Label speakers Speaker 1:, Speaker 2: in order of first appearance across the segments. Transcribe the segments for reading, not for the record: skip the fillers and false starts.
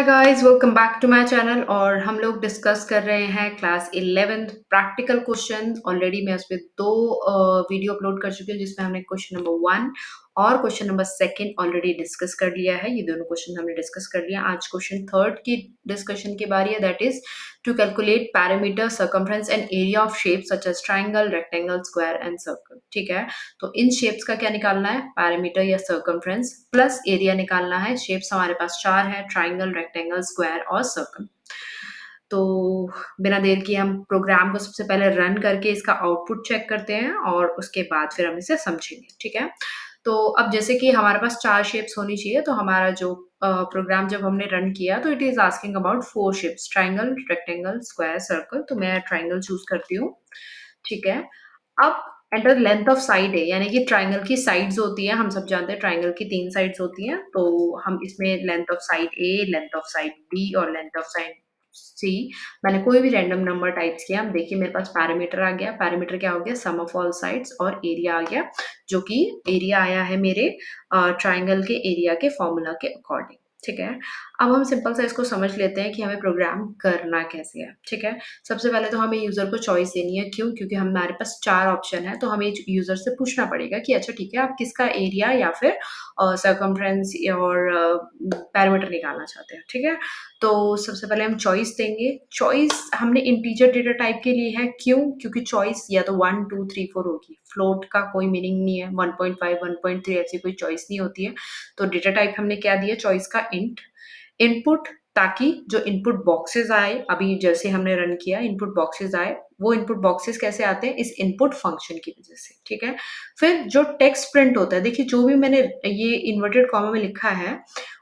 Speaker 1: Hi guys, welcome back to my channel. और हम लोग डिस्कस कर रहे हैं class 11th practical question. Already मैं उस पे दो वीडियो अपलोड कर चुकी हूँ, जिसमें हमने क्वेश्चन नंबर 1 और क्वेश्चन नंबर 2 ऑलरेडी डिस्कस कर लिया है। ये दोनों क्वेश्चन हमने डिस्कस कर लिया। आज क्वेश्चन 3 की डिस्कशन की बारी है, that is to calculate parameter, circumference and area of shape such as triangle, rectangle, square and circle. ठीक है, तो इन शेप्स का क्या निकालना है? पैरामीटर या सर्कमफ्रेंस प्लस एरिया निकालना है। शेप्स हमारे पास 4 है, ट्राइंगल, रेक्टेंगल, स्क्वायर और सर्कल। तो बिना देर किए हम प्रोग्राम को सबसे पहले रन करके इसका आउटपुट चेक करते हैं और उसके बाद फिर हम इसे समझेंगे। ठीक है, तो अब जैसे कि हमारे पास 4 शेप्स होनी चाहिए, तो हमारा जो प्रोग्राम जब हमने रन किया तो it is asking about 4 shapes, triangle, rectangle, square, circle. तो मैं ट्राइंगल चूज करती हूँ। ठीक है, अब एंटर लेंथ ऑफ साइड है, यानी कि ट्राइंगल की साइड्स होती है। हम सब जानते हैं ट्राइंगल की 3 साइड्स होती हैं, तो हम इसमें length of side A, length of side B और लेंथ ऑफ साइड सी। मैंने कोई भी रैंडम नंबर टाइप्स किया। अब देखिए मेरे पास पैरामीटर आ गया। पैरामीटर क्या हो गया? सम ऑफ ऑल साइड्स। और एरिया आ गया, जो कि एरिया आया है मेरे ट्राइंगल के एरिया के फॉर्मूला के अकॉर्डिंग। ठीक है, अब हम सिंपल सा इसको समझ लेते हैं कि हमें प्रोग्राम करना कैसे है। ठीक है, सबसे पहले तो हमें यूजर को चॉइस देनी है। क्यों? क्योंकि हमारे पास 4 ऑप्शन है, तो हमें यूजर से पूछना पड़ेगा कि अच्छा ठीक है, आप किसका एरिया या फिर सर्कमफ्रेंस और पैरामीटर निकालना चाहते हैं। ठीक है, तो सबसे पहले हम चॉइस देंगे। चॉइस हमने इंटीजर डेटा टाइप के लिए है। क्यों? क्योंकि चॉइस या तो 1 2 3 4 होगी। फ्लोट का कोई मीनिंग नहीं है। 1.5 1.3 ऐसी कोई चॉइस नहीं होती है। तो डेटा टाइप हमने क्या दिया चॉइस का? इंट। इनपुट, ताकि जो इनपुट बॉक्सेस आए, अभी जैसे हमने रन किया इनपुट बॉक्सेस आए, वो इनपुट बॉक्सेस कैसे आते हैं? इस इनपुट फंक्शन की वजह से। ठीक है, फिर जो टेक्स्ट प्रिंट होता है, देखिए जो भी मैंने ये इन्वर्टेड कॉमा में लिखा है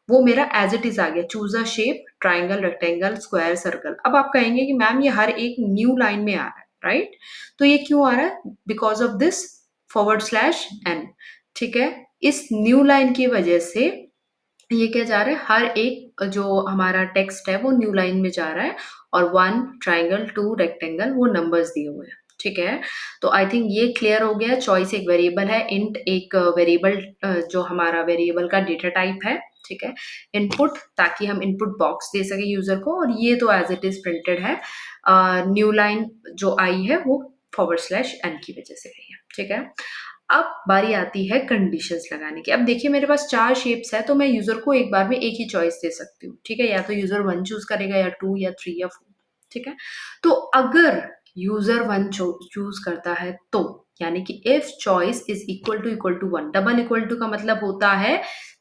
Speaker 1: वो मेरा एज इट इज आ गया। Choose a shape, triangle, rectangle, square, circle. अब आप कहेंगे कि मैम ये हर एक न्यू लाइन में आ रहा है, राइट? तो ये क्यों आ रहा है? Because of this /n। ठीक है, इस न्यू लाइन की वजह से ये क्या जा रहा है? हर एक जो हमारा टेक्स्ट है वो न्यू लाइन में जा रहा है, और 1 ट्राइंगल, 2 रेक्टेंगल, वो नंबर्स दिए हुए हैं। ठीक है, तो आई थिंक ये क्लियर हो गया। चॉइस एक वेरिएबल है, इंट एक वेरिएबल, जो हमारा वेरिएबल का डेटा टाइप है। ठीक है, इनपुट, ताकि हम इनपुट बॉक्स दे सके यूजर को, और ये तो एज इट इज प्रिंटेड है। न्यू लाइन जो आई है वो /n की वजह से गई है। ठीक है, अब बारी आती है कंडीशंस लगाने की। अब देखिए मेरे पास 4 शेप्स है, तो मैं यूजर को एक बार में एक ही चॉइस दे सकती हूँ। ठीक है, या तो यूजर 1 चूज करेगा, या 2 या 3 या 4। ठीक है, तो अगर यूजर 1 चूज करता है तो, यानी कि if choice is equal to 1, double equal to का मतलब होता है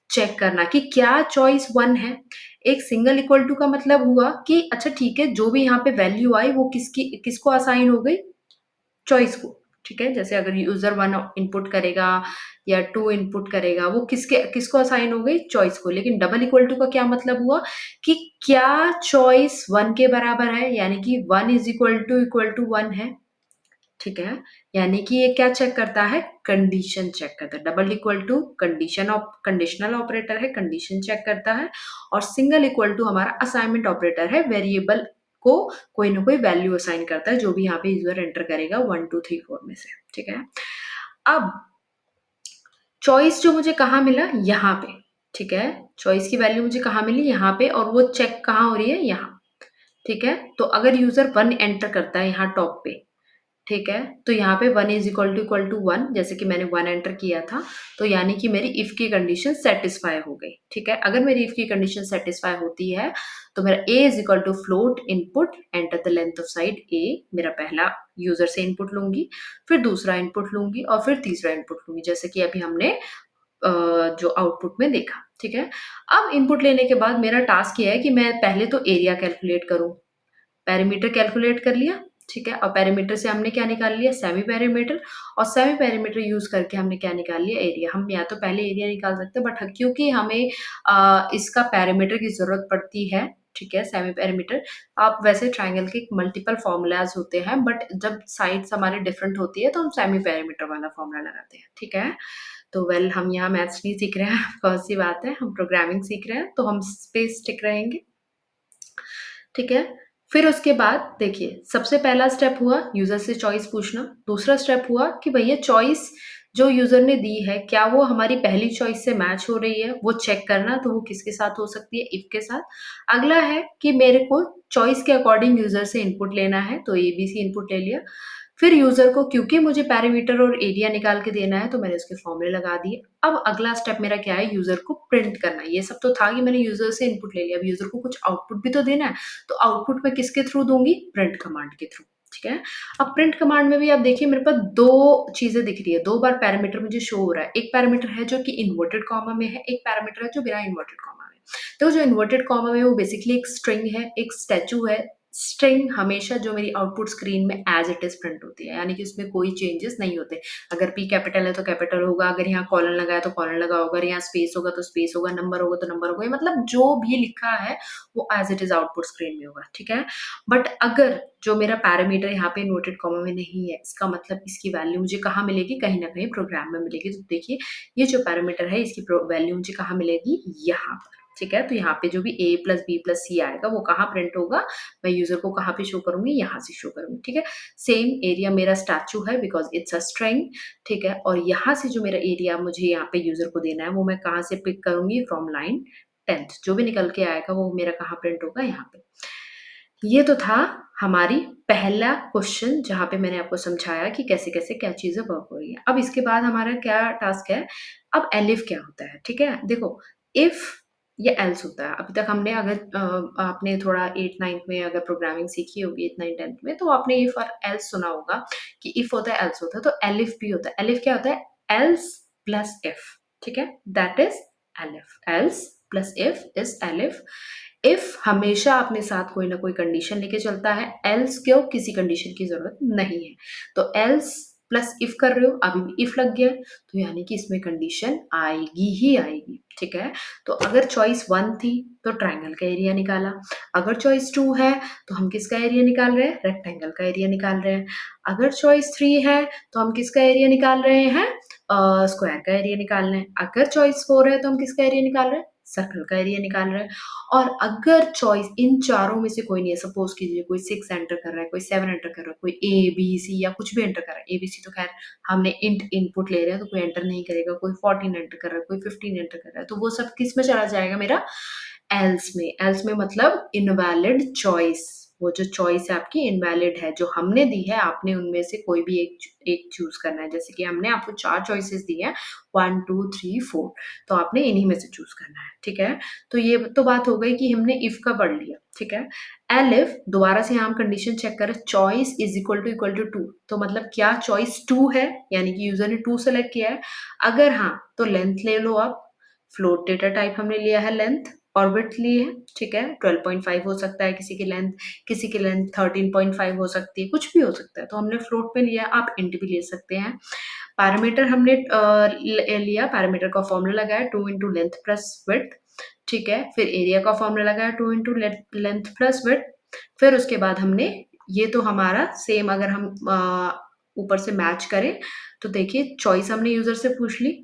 Speaker 1: चेक करना कि क्या चॉइस 1 है। एक सिंगल इक्वल टू का मतलब हुआ कि अच्छा ठीक है, जो भी यहाँ पे वैल्यू आई वो किसको असाइन हो गई? चॉइस को। ठीक है, जैसे अगर यूजर 1 इनपुट करेगा या 2 इनपुट करेगा, वो किसको असाइन हो गई? चॉइस को। लेकिन डबल इक्वल टू का क्या मतलब हुआ कि क्या चॉइस 1 के बराबर है, यानी कि 1 इक्वल टू 1 है। ठीक है, यानी कि ये क्या चेक करता है? कंडीशन चेक करता है। Double equal to conditional operator है, कंडीशन चेक करता है। और सिंगल इक्वल टू हमारा असाइनमेंट ऑपरेटर है, वेरिएबल को कोई ना कोई वैल्यू असाइन करता है, जो भी यहाँ पे यूजर एंटर करेगा 1 2 3 4 में से। ठीक है, अब चॉइस जो मुझे कहाँ मिला? यहाँ पे। ठीक है, चॉइस की वैल्यू मुझे कहाँ मिली? यहाँ पे। और वो चेक कहाँ हो रही है? यहाँ। ठीक है, तो अगर यूजर 1 एंटर करता है यहाँ टॉप पे, ठीक है, तो यहाँ पे 1 इज इक्वल टू 1, जैसे कि मैंने 1 एंटर किया था, तो यानी कि मेरी इफ की कंडीशन सेटिस्फाई हो गई। ठीक है, अगर मेरी इफ की कंडीशन सेटिस्फाई होती है तो मेरा a is equal to float input enter the length of side a। मेरा पहला यूजर से इनपुट लूंगी, फिर दूसरा इनपुट लूंगी, और फिर तीसरा इनपुट लूंगी, जैसे कि अभी हमने जो आउटपुट में देखा। ठीक है, अब इनपुट लेने के बाद मेरा टास्क ये है कि मैं पहले तो एरिया कैलकुलेट करूं। पैरामीटर कैलकुलेट कर लिया। ठीक है, और पैरामीटर से हमने क्या निकाल लिया? Semi parameter. और सेमी पैरामीटर यूज करके हमने क्या निकाल लिया? एरिया। हम या तो पहले एरिया निकाल सकते हैं, बट क्योंकि हमें इसका पैरामीटर की जरूरत पड़ती है, ठीक है, सेमी पैरामीटर। आप वैसे ट्राइंगल के मल्टीपल फॉर्मूलाज होते हैं, बट जब साइड्स हमारे डिफरेंट होती है तो हम सेमी पैरामीटर वाला फॉर्मूला लगाते हैं। ठीक है, तो वेल हम यहाँ मैथ्स नहीं सीख रहे हैं, कौन सी बात है, हम प्रोग्रामिंग सीख रहे हैं, तो हम स्पेस स्टिक रहेंगे। ठीक है, फिर उसके बाद देखिए सबसे पहला स्टेप हुआ यूजर से चॉइस पूछना। दूसरा स्टेप हुआ कि भैया चॉइस जो यूज़र ने दी है, क्या वो हमारी पहली चॉइस से मैच हो रही है, वो चेक करना, तो वो किसके साथ हो सकती है, इफ के साथ। अगला है कि मेरे को चॉइस के अकॉर्डिंग यूज़र से इनपुट लेना है, तो एबीसी इनपुट ले लिया। फिर यूज़र को क्योंकि मुझे पैरामीटर और एरिया निकाल के देना है, तो मैंने उसके फॉर्मूले लगा दिए। अब अगला स्टेप मेरा क्या है, यूज़र को प्रिंट करना है। ये सब तो था कि मैंने यूज़र से इनपुट ले लिया, अब यूज़र को कुछ आउटपुट भी तो देना है, तो आउटपुट मैं किसके थ्रू दूँगी, प्रिंट कमांड के थ्रू, ठीक है। अब प्रिंट कमांड में भी आप देखिए मेरे पास 2 चीज़ें दिख रही है, 2 बार पैरामीटर मुझे शो हो रहा है। एक पैरामीटर है जो कि इन्वर्टेड कॉमा में है, एक पैरामीटर है जो बिना इन्वर्टेड कॉमा में है। तो जो इन्वर्टेड कॉमा में है वो बेसिकली एक स्ट्रिंग है, एक स्टैच्यू है। स्ट्रिंग हमेशा जो मेरी आउटपुट स्क्रीन में एज़ इट इज़ प्रिंट होती है, यानी कि उसमें कोई चेंजेस नहीं होते। अगर पी कैपिटल है तो कैपिटल होगा, अगर यहाँ कॉलन लगा है तो कॉलन लगा होगा, अगर यहाँ स्पेस होगा तो स्पेस होगा, नंबर होगा तो नंबर होगा, मतलब जो भी लिखा है वो as it is output screen में होगा, ठीक है। बट अगर जो मेरा पैरामीटर यहाँ पे इन्वर्टेड कॉमा में नहीं है, इसका मतलब इसकी वैल्यू मुझे कहाँ मिलेगी, कहीं न कहीं प्रोग्राम में मिलेगी। तो देखिए, ये जो पैरामीटर है इसकी वैल्यू मुझे कहाँ मिलेगी, यहाँ पर, ठीक है। तो यहाँ पे जो भी a प्लस बी प्लस सी आएगा वो कहाँ प्रिंट होगा, मैं यूजर को कहाँ पे शो करूंगी, यहाँ से शो करूंगी, ठीक है। सेम एरिया मेरा स्टैचू है बिकॉज इट्स अ स्ट्रिंग, ठीक है। और यहाँ से जो मेरा एरिया मुझे यहाँ पे यूजर को देना है वो मैं कहाँ से पिक करूंगी, फ्रॉम लाइन 10th, जो भी निकल के आएगा वो मेरा कहाँ प्रिंट होगा, यहाँ पे। ये तो था हमारी पहला क्वेश्चन जहाँ पे मैंने आपको समझाया कि कैसे-कैसे क्या चीज़ें वर्क हो रही हैं। अब इसके बाद हमारा क्या टास्क है, अब एलिफ क्या होता है, ठीक है? देखो, इफ या एल्स होता है। अभी तक हमने अगर आपने थोड़ा 8th-9th में अगर प्रोग्रामिंग सीखी होगी 8th-9th-10th में, तो आपने इफ और एल्स सुना होगा कि इफ होता है, एल्स होता है, तो एलिफ भी होता है। एलिफ क्या होता है? एल्स प्लस इफ, ठीक है? That is elif. Else plus if is elif. If हमेशा अपने साथ कोई ना कोई कंडीशन लेके चलता है, एल्स क्यों, किसी कंडीशन की जरूरत नहीं है। तो एल्स प्लस इफ कर रहे हो, अभी भी इफ लग गया, तो यानी कि इसमें कंडीशन आएगी ही आएगी, ठीक है। तो अगर चॉइस 1 थी तो ट्राइंगल का एरिया निकाला, अगर चॉइस 2 है तो हम किसका एरिया निकाल रहे हैं, रेक्टेंगल का एरिया निकाल रहे हैं, अगर चॉइस 3 है तो हम किसका एरिया निकाल रहे हैं, स्क्वायर का एरिया निकाल रहे हैं, अगर चॉइस 4 है तो हम किसका एरिया निकाल रहे हैं, सर्कल का एरिया निकाल रहे हैं। और अगर चॉइस इन चारों में से कोई नहीं है, सपोज कीजिए कोई 6 एंटर कर रहा है, कोई 7 एंटर कर रहा है, कोई ए बी सी या कुछ भी एंटर कर रहा है, ए बी सी तो खैर हमने इंट इनपुट ले रहे हैं तो कोई एंटर नहीं करेगा, कोई 14 एंटर कर रहा है, कोई 15 एंटर कर रहा है, तो वो सब किस में चला जाएगा, मेरा एल्स में। एल्स में मतलब इनवैलिड चॉइस, वो जो चॉइस है आपकी इनवैलिड है, जो हमने दी है, आपने उनमें से कोई भी एक चूज करना है। जैसे कि हमने आपको 4 चॉइसेस दी हैं, 1 2 3 4, तो आपने इन्हीं में से चूज करना है, ठीक है। तो ये तो बात हो गई कि हमने इफ का पढ़ लिया, ठीक है। एलिफ दोबारा से यहाँ हम कंडीशन चेक करें, चॉइस इक्वल टू 2, तो मतलब क्या चॉइस 2 है, यानी कि यूजर ने 2 सेलेक्ट किया है। अगर हाँ तो लेंथ ले लो आप, फ्लोट डेटा टाइप हमने लिया है लेंथ, और विड्थ ली है, ठीक है। 12.5 हो सकता है किसी की लेंथ 13.5 हो सकती है, कुछ भी हो सकता है, तो हमने फ्लोट में लिया, आप इंट भी ले सकते हैं। पैरामीटर हमने लिया, पैरामीटर का फॉर्मूला लगाया 2 इंटू लेंथ प्लस विड्थ, ठीक है। फिर एरिया का फॉर्मूला लगाया 2 इंटू लेंथ प्लस विड्थ। फिर उसके बाद हमने, ये तो हमारा सेम, अगर हम ऊपर से मैच करें तो देखिए चॉइस हमने यूजर से पूछ ली,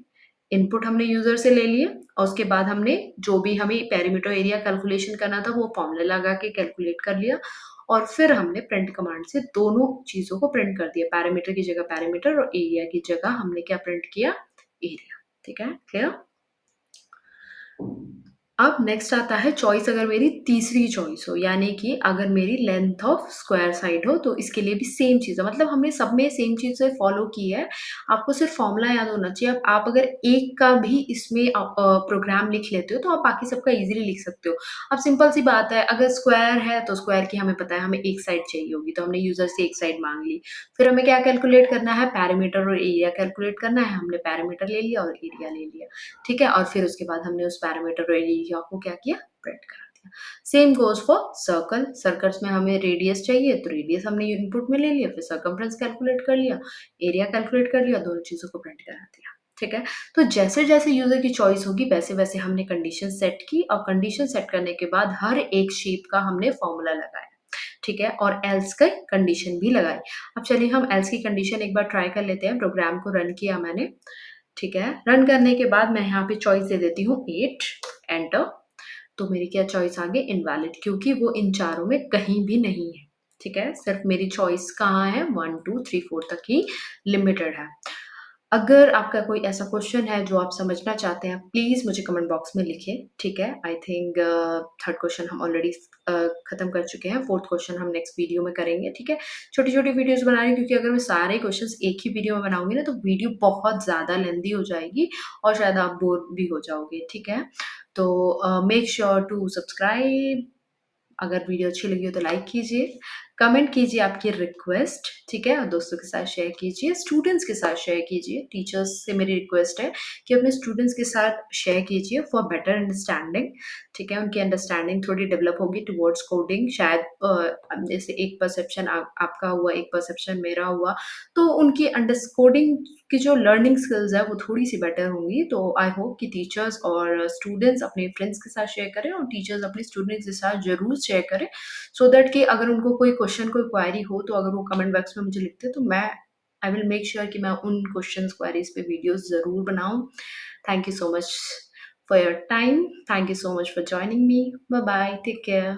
Speaker 1: इनपुट हमने यूजर से ले लिए, और उसके बाद हमने जो भी हमें पेरीमीटर एरिया कैलकुलेशन करना था वो फॉर्मूला लगा के कैलकुलेट कर लिया, और फिर हमने प्रिंट कमांड से दोनों चीजों को प्रिंट कर दिया, पैरामीटर की जगह पैरामीटर और एरिया की जगह हमने क्या प्रिंट किया, एरिया, ठीक है, क्लियर। अब नेक्स्ट आता है चॉइस, अगर मेरी तीसरी चॉइस हो, यानी कि अगर मेरी लेंथ ऑफ स्क्वायर साइड हो, तो इसके लिए भी सेम चीज़ है, मतलब हमने सब में सेम चीज़ से फॉलो की है। आपको सिर्फ फॉर्मूला याद होना चाहिए। अब आप अगर एक का भी इसमें प्रोग्राम लिख लेते हो तो आप बाकी सबका इजीली लिख सकते हो। अब सिंपल सी बात है, अगर स्क्वायर है तो स्क्वायर की हमें पता है हमें एक साइड चाहिए होगी, तो हमने यूजर से एक साइड मांग ली। फिर हमें क्या कैलकुलेट करना है, पैरामीटर और एरिया कैलकुलेट करना है, हमने पैरामीटर ले लिया और एरिया ले लिया, ठीक है। और फिर उसके बाद हमने उस पैरामीटर और एरिया को क्या किया, प्रिंट करा दिया। Same goes for circle, circles में हमें रेडियस चाहिए तो रेडियस हमने इनपुट में ले लिया, फिर सर्कमफ्रेंस कैलकुलेट कर लिया, एरिया कैलकुलेट कर लिया, दोनों चीजों को प्रिंट करा दिया, ठीक है। तो जैसे जैसे यूजर की चॉइस होगी वैसे वैसे हमने कंडीशन सेट की, और कंडीशन सेट करने के बाद हर एक शेप का हमने फॉर्मूला लगाया, ठीक है, और एल्स का कंडीशन भी लगाई। अब चलिए हम एल्स की कंडीशन एक बार ट्राई कर लेते हैं। प्रोग्राम को रन किया मैंने, ठीक है। रन करने के बाद मैं यहाँ पे चॉइस दे देती हूँ 8, एंटर। तो मेरी क्या चॉइस आ गई, इनवैलिड, क्योंकि वो इन चारों में कहीं भी नहीं है, ठीक है। सिर्फ मेरी चॉइस कहाँ है, 1 2 3 4 तक ही लिमिटेड है। अगर आपका कोई ऐसा क्वेश्चन है जो आप समझना चाहते हैं, प्लीज़ मुझे कमेंट बॉक्स में लिखिए, ठीक है? आई थिंक थर्ड क्वेश्चन हम ऑलरेडी खत्म कर चुके हैं, फोर्थ क्वेश्चन हम नेक्स्ट वीडियो में करेंगे, ठीक है? छोटी-छोटी वीडियोज़ बना रही हूँ क्योंकि अगर मैं सारे क्वेश्चंस एक ही वीडियो में बनाऊँगी ना, तो वीडियो बहुत ज़्यादा लेंथी हो जाएगी और शायद आप बोर भी हो जाओगे, ठीक है? तो मेक श्योर टू सब्सक्राइब। अगर वीडियो अच्छी लगी हो तो लाइक कीजिए, कमेंट कीजिए आपकी रिक्वेस्ट, ठीक है? और दोस्तों के साथ शेयर कीजिए, स्टूडेंट्स के साथ शेयर कीजिए। टीचर्स से मेरी रिक्वेस्ट है कि अपने स्टूडेंट्स के साथ शेयर कीजिए फॉर बेटर अंडरस्टैंडिंग, ठीक है? उनकी अंडरस्टैंडिंग थोड़ी डेवलप होगी टुवर्ड्स कोडिंग। शायद अब जैसे एक परसेप्शन आपका हुआ, एक परसेप्शन मेरा हुआ, तो उनकी कोडिंग की जो लर्निंग स्किल्स है वो थोड़ी-सी बेटर होंगी। तो आई होप कि टीचर्स और स्टूडेंट्स अपने फ्रेंड्स के साथ शेयर करें और टीचर्स अपने स्टूडेंट्स के साथ ज़रूर शेयर करें, सो दैट कि अगर उनको कोई क्वेश्चन, कोई क्वेरी हो तो अगर वो कमेंट बॉक्स में मुझे लिखते हैं तो मैं आई विल मेक श्योर कि मैं उन क्वेश्चंस, क्वेरीज़ पे वीडियोज़ ज़रूर बनाऊँ। Thank you so much for your time. Thank you so much for joining me. Bye bye, take care.